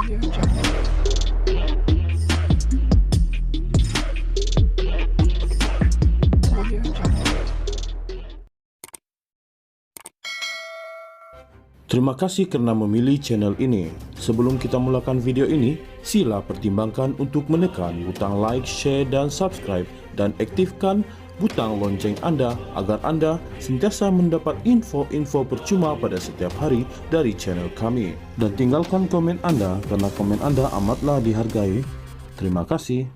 Terima kasih karena memilih channel ini. Sebelum kita mulakan video ini, sila pertimbangkan untuk menekan butang like, share, dan subscribe, dan aktifkan butang lonceng Anda agar Anda sentiasa mendapat info-info percuma pada setiap hari dari channel kami. Dan tinggalkan komen Anda karena komen Anda amatlah dihargai. Terima kasih.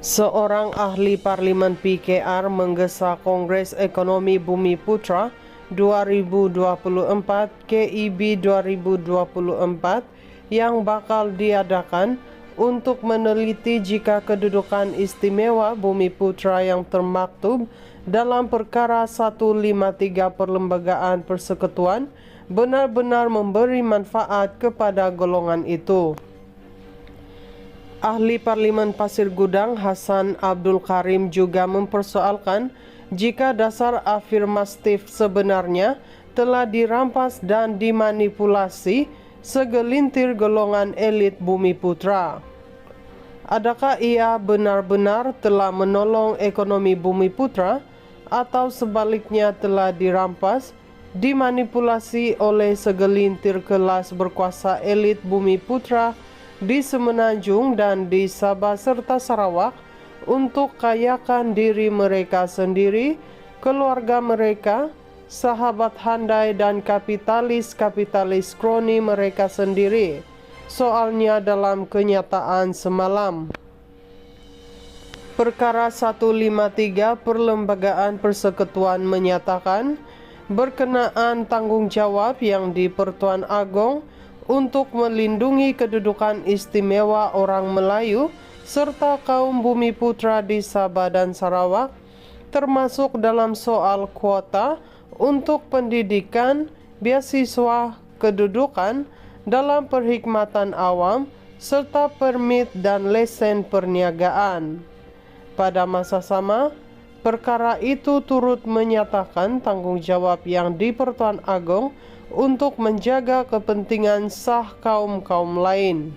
Seorang ahli parlimen PKR menggesa Kongres Ekonomi Bumi Putra 2024 KEB 2024 yang bakal diadakan untuk meneliti jika kedudukan istimewa Bumi Putra yang termaktub dalam perkara 153 Perlembagaan Persekutuan benar-benar memberi manfaat kepada golongan itu. Ahli Parlimen Pasir Gudang Hasan Abdul Karim juga mempersoalkan jika dasar afirmatif sebenarnya telah dirampas dan dimanipulasi segelintir golongan elit Bumi Putra. Adakah ia benar-benar telah menolong ekonomi Bumi Putra atau sebaliknya telah dirampas, dimanipulasi oleh segelintir kelas berkuasa elit Bumi Putra di Semenanjung dan di Sabah serta Sarawak untuk kayakan diri mereka sendiri, keluarga mereka, sahabat handai dan kapitalis-kapitalis kroni mereka sendiri. Soalnya dalam kenyataan semalam. Perkara 153 Perlembagaan Persekutuan menyatakan berkenaan tanggungjawab yang di Pertuan Agong untuk melindungi kedudukan istimewa orang Melayu serta kaum Bumi Putra di Sabah dan Sarawak, termasuk dalam soal kuota untuk pendidikan, beasiswa, kedudukan dalam perkhidmatan awam, serta permit dan lesen perniagaan. Pada masa sama, perkara itu turut menyatakan tanggungjawab yang di Pertuan Agong untuk menjaga kepentingan sah kaum-kaum lain.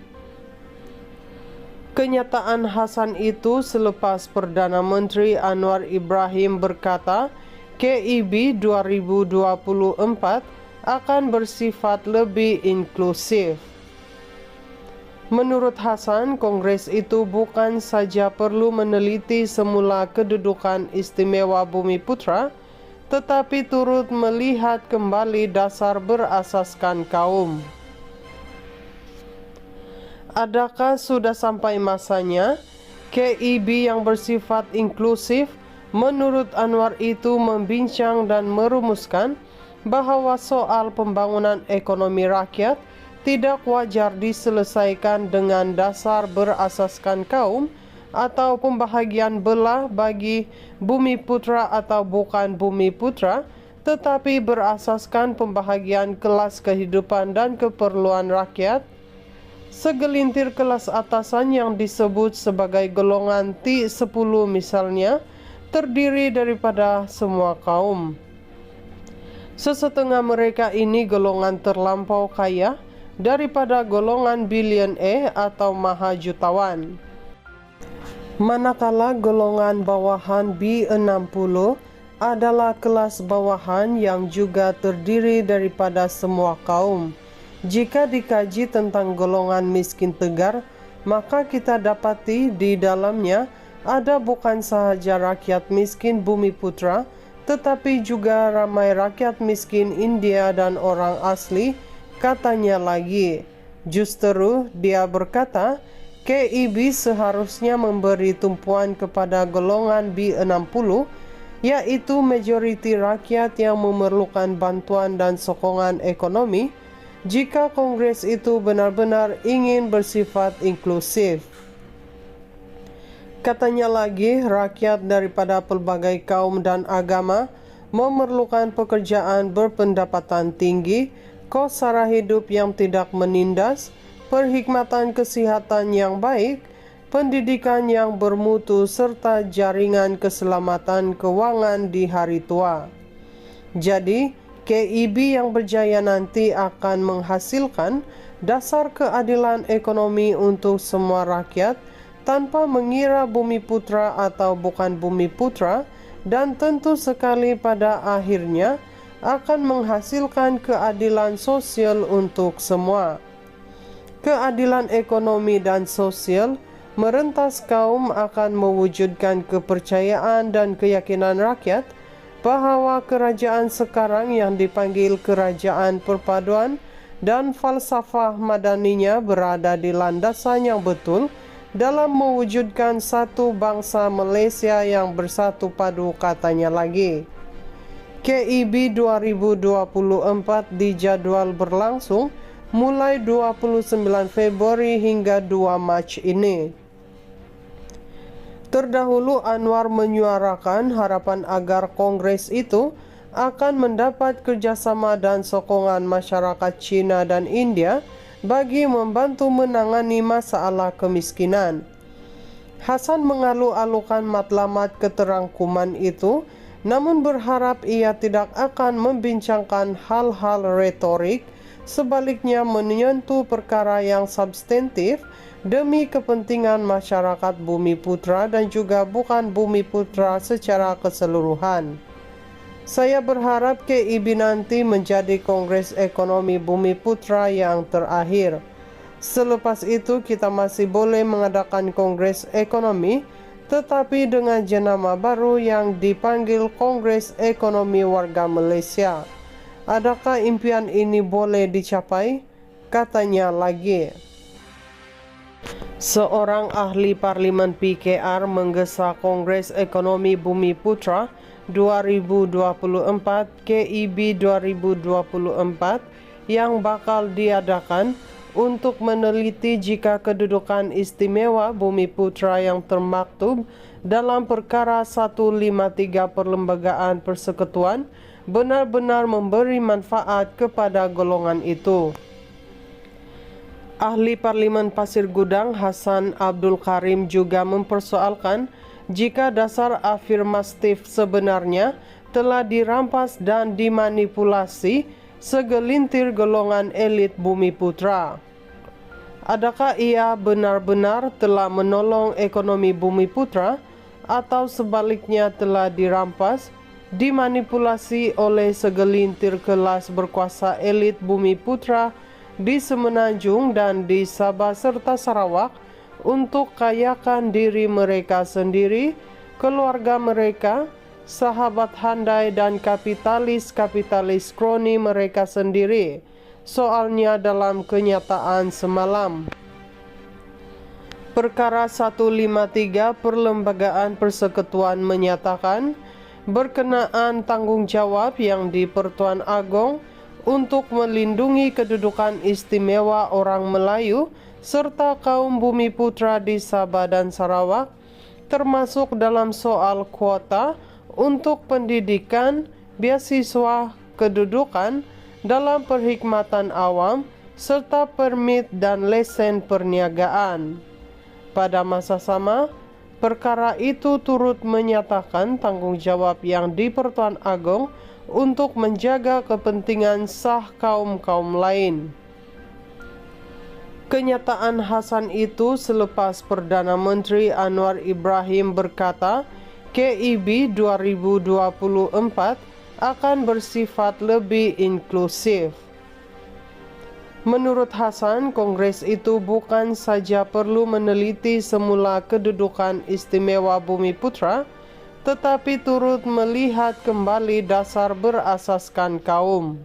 Kenyataan Hasan itu selepas Perdana Menteri Anwar Ibrahim berkata KEB 2024 akan bersifat lebih inklusif. Menurut Hasan, Kongres itu bukan saja perlu meneliti semula kedudukan istimewa Bumi Putra, tetapi turut melihat kembali dasar berasaskan kaum. Adakah sudah sampai masanya KEB yang bersifat inklusif menurut Anwar itu membincang dan merumuskan bahawa soal pembangunan ekonomi rakyat tidak wajar diselesaikan dengan dasar berasaskan kaum atau pembahagian belah bagi Bumi Putra atau bukan Bumi Putra, tetapi berasaskan pembahagian kelas kehidupan dan keperluan rakyat. Segelintir kelas atasan yang disebut sebagai golongan T10 misalnya, terdiri daripada semua kaum. Sesetengah mereka ini golongan terlampau kaya daripada golongan bilioner atau mahajutawan. Manakala golongan bawahan B60 adalah kelas bawahan yang juga terdiri daripada semua kaum. Jika dikaji tentang golongan miskin tegar, maka kita dapati di dalamnya ada bukan sahaja rakyat miskin Bumi Putra, tetapi juga ramai rakyat miskin India dan orang asli. Katanya lagi, justru dia berkata, KEB seharusnya memberi tumpuan kepada golongan B60, yaitu majoriti rakyat yang memerlukan bantuan dan sokongan ekonomi, jika Kongres itu benar-benar ingin bersifat inklusif. Katanya lagi, rakyat daripada pelbagai kaum dan agama memerlukan pekerjaan berpendapatan tinggi, kos sara hidup yang tidak menindas, perkhidmatan kesihatan yang baik, pendidikan yang bermutu serta jaringan keselamatan keuangan di hari tua. Jadi, KIB yang berjaya nanti akan menghasilkan dasar keadilan ekonomi untuk semua rakyat tanpa mengira bumi putra atau bukan bumi putra, dan tentu sekali pada akhirnya akan menghasilkan keadilan sosial untuk semua. Keadilan ekonomi dan sosial merentas kaum akan mewujudkan kepercayaan dan keyakinan rakyat bahwa kerajaan sekarang yang dipanggil kerajaan perpaduan dan falsafah madaninya berada di landasan yang betul dalam mewujudkan satu bangsa Malaysia yang bersatu padu, katanya lagi. KIB 2024 dijadwal berlangsung mulai 29 Februari hingga 2 Mac ini. Terdahulu Anwar menyuarakan harapan agar kongres itu akan mendapat kerjasama dan sokongan masyarakat Cina dan India bagi membantu menangani masalah kemiskinan. Hasan mengalu-alukan matlamat keterangkuman itu, namun berharap ia tidak akan membincangkan hal-hal retorik, sebaliknya menyentuh perkara yang substantif demi kepentingan masyarakat bumi putra dan juga bukan bumi putra secara keseluruhan. Saya berharap KIB nanti menjadi Kongres Ekonomi Bumi Putra yang terakhir. Selepas itu kita masih boleh mengadakan Kongres Ekonomi, tetapi dengan jenama baru yang dipanggil Kongres Ekonomi Warga Malaysia. Adakah impian ini boleh dicapai? Katanya lagi. Seorang ahli parlimen PKR menggesa Kongres Ekonomi Bumi Putra 2024 KIB 2024 yang bakal diadakan untuk meneliti jika kedudukan istimewa Bumi Putra yang termaktub dalam perkara 153 Perlembagaan Persekutuan benar-benar memberi manfaat kepada golongan itu. Ahli Parlimen Pasir Gudang Hasan Abdul Karim juga mempersoalkan jika dasar afirmatif sebenarnya telah dirampas dan dimanipulasi segelintir golongan elit Bumi Putra. Adakah ia benar-benar telah menolong ekonomi Bumi Putra atau sebaliknya telah dirampas, dimanipulasi oleh segelintir kelas berkuasa elit Bumi Putra di Semenanjung dan di Sabah serta Sarawak untuk kayakan diri mereka sendiri, keluarga mereka, sahabat handai dan kapitalis-kapitalis kroni mereka sendiri. Soalnya dalam kenyataan semalam, perkara 153 Perlembagaan Persekutuan menyatakan berkenaan tanggung jawab yang di Pertuan Agong untuk melindungi kedudukan istimewa orang Melayu serta kaum Bumi Putra di Sabah dan Sarawak, termasuk dalam soal kuota untuk pendidikan, beasiswa, kedudukan dalam perkhidmatan awam, serta permit dan lesen perniagaan. Pada masa sama, perkara itu turut menyatakan tanggung jawab yang di Pertuan Agong untuk menjaga kepentingan sah kaum-kaum lain. Kenyataan Hasan itu selepas Perdana Menteri Anwar Ibrahim berkata KIB 2024 akan bersifat lebih inklusif. Menurut Hasan, kongres itu bukan saja perlu meneliti semula kedudukan istimewa Bumi Putra, tetapi turut melihat kembali dasar berasaskan kaum.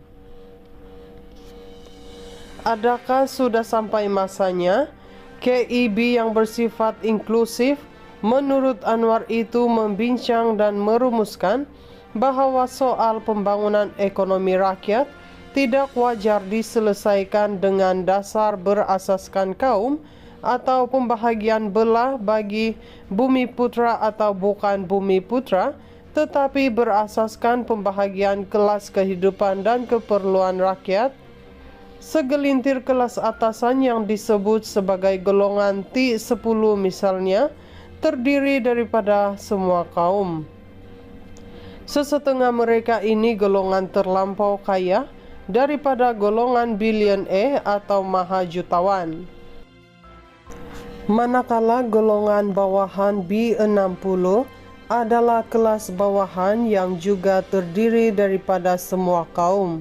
Adakah sudah sampai masanya KIB yang bersifat inklusif menurut Anwar itu membincang dan merumuskan bahwa soal pembangunan ekonomi rakyat tidak wajar diselesaikan dengan dasar berasaskan kaum atau pembahagian belah bagi Bumi Putra atau bukan Bumi Putra, tetapi berasaskan pembahagian kelas kehidupan dan keperluan rakyat. Segelintir kelas atasan yang disebut sebagai golongan T10 misalnya, terdiri daripada semua kaum. Sesetengah mereka ini golongan terlampau kaya daripada golongan bilioner atau mahajutawan. Manakala golongan bawahan B60 adalah kelas bawahan yang juga terdiri daripada semua kaum.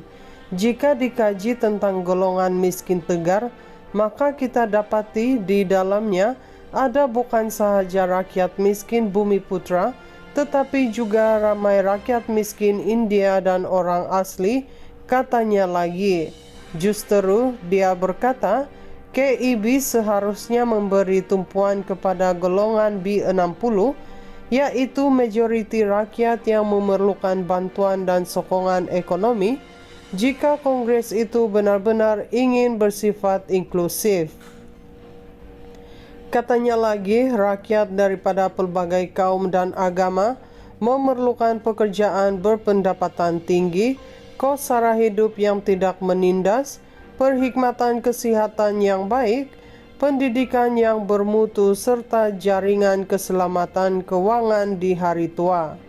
Jika dikaji tentang golongan miskin tegar, maka kita dapati di dalamnya ada bukan sahaja rakyat miskin bumi putra, tetapi juga ramai rakyat miskin India dan orang asli. Katanya lagi, justru dia berkata, KIB seharusnya memberi tumpuan kepada golongan B60, yaitu majoriti rakyat yang memerlukan bantuan dan sokongan ekonomi, jika Kongres itu benar-benar ingin bersifat inklusif. Katanya lagi, rakyat daripada pelbagai kaum dan agama memerlukan pekerjaan berpendapatan tinggi, kos sara hidup yang tidak menindas, perkhidmatan kesihatan yang baik, pendidikan yang bermutu serta jaringan keselamatan keuangan di hari tua.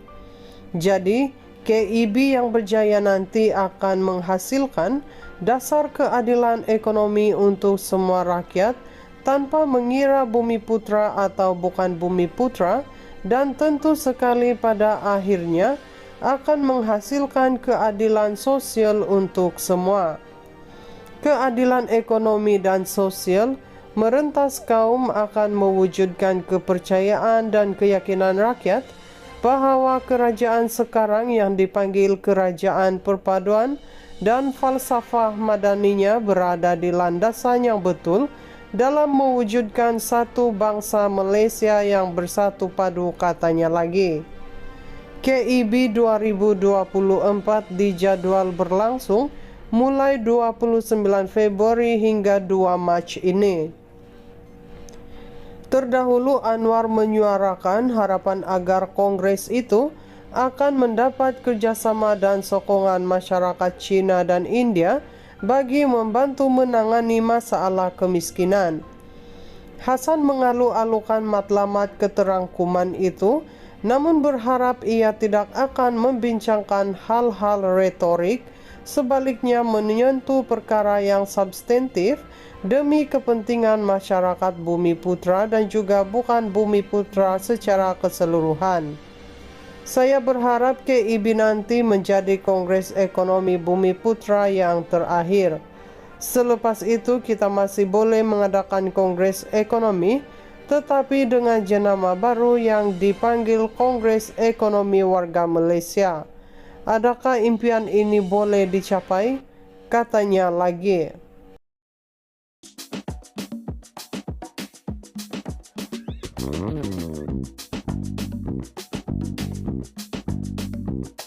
Jadi, KIB yang berjaya nanti akan menghasilkan dasar keadilan ekonomi untuk semua rakyat tanpa mengira bumi putra atau bukan bumi putra, dan tentu sekali pada akhirnya akan menghasilkan keadilan sosial untuk semua. Keadilan ekonomi dan sosial merentas kaum akan mewujudkan kepercayaan dan keyakinan rakyat bahwa kerajaan sekarang yang dipanggil kerajaan perpaduan dan falsafah madaninya berada di landasan yang betul dalam mewujudkan satu bangsa Malaysia yang bersatu padu. Katanya lagi, KIB 2024 dijadwal berlangsung mulai 29 Februari hingga 2 Mac ini. Terdahulu Anwar menyuarakan harapan agar Kongres itu akan mendapat kerjasama dan sokongan masyarakat Cina dan India bagi membantu menangani masalah kemiskinan. Hasan mengalu-alukan matlamat keterangkuman itu, namun berharap ia tidak akan membincangkan hal-hal retorik, sebaliknya menyentuh perkara yang substantif demi kepentingan masyarakat bumi putra dan juga bukan bumi putra secara keseluruhan. Saya berharap KIB nanti menjadi Kongres Ekonomi Bumi Putra yang terakhir. Selepas itu kita masih boleh mengadakan Kongres Ekonomi, tetapi dengan jenama baru yang dipanggil Kongres Ekonomi Warga Malaysia. Adakah impian ini boleh dicapai? Katanya lagi.